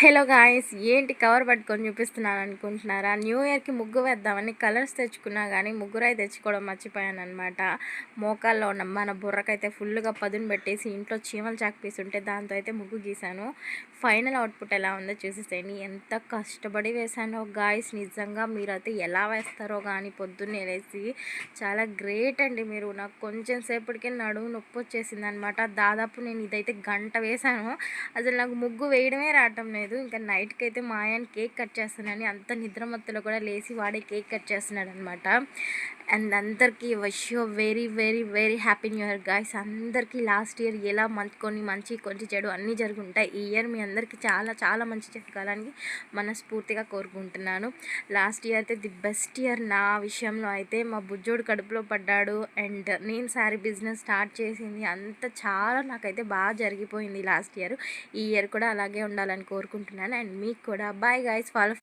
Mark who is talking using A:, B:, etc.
A: Hello guys, ఏంటి cover పట్టుకొని చూపిస్తున్నాను అనుకుంటున్నారా? న్యూ ఇయర్కి ముగ్గు వేద్దామని కలర్స్ తెచ్చుకున్నా కానీ ముగ్గురాయి తెచ్చుకోవడం మర్చిపోయాను అనమాట. మోకాల్లో ఉన్న మన బుర్రకైతే ఫుల్గా పదును పెట్టేసి ఇంట్లో చీమల చాక్ పీస్ ఉంటే దాంతో అయితే ముగ్గు గీశాను. ఫైనల్ అవుట్పుట్ ఎలా ఉందో చూసేసేయండి. ఎంత కష్టపడి వేశానో గాయ్స్, నిజంగా మీరైతే ఎలా వేస్తారో కానీ పొద్దున్నే లేసి చాలా గ్రేట్ అండి మీరు. నాకు కొంచెం సేపటికే నడుము నొప్పి వచ్చేసింది అనమాట. దాదాపు నేను ఇదైతే గంట వేశాను. అసలు నాకు ముగ్గు వేయడమే రావటం లేదు. ఇంకా నైట్కి అయితే మా ఆయన కేక్ కట్ చేస్తానని అంత నిద్రమత్తులో కూడా లేచి వాడే కేక్ కట్ చేస్తున్నాడు అనమాట. అండ్ అందరికీ wish you very very very happy new year guys. అందరికీ లాస్ట్ ఇయర్ ఎలా కొన్ని మంచి కొంచెం చెడు అన్నీ జరుగుంటాయి. ఈ ఇయర్ మీ అందరికీ చాలా చాలా మంచి జరగాలని మనస్ఫూర్తిగా కోరుకుంటున్నాను. లాస్ట్ ఇయర్ అయితే ది బెస్ట్ ఇయర్ నా విషయంలో అయితే. మా బుజ్జోడు కడుపులో పడ్డాడు అండ్ నేను శారీ బిజినెస్ స్టార్ట్ చేసింది అంతా చాలా నాకైతే బాగా జరిగిపోయింది లాస్ట్ ఇయర్. ఈ ఇయర్ కూడా అలాగే ఉండాలని కోరుకుంటున్నాను. అండ్ మీకు కూడా బాయ్ గైస్. ఫాలో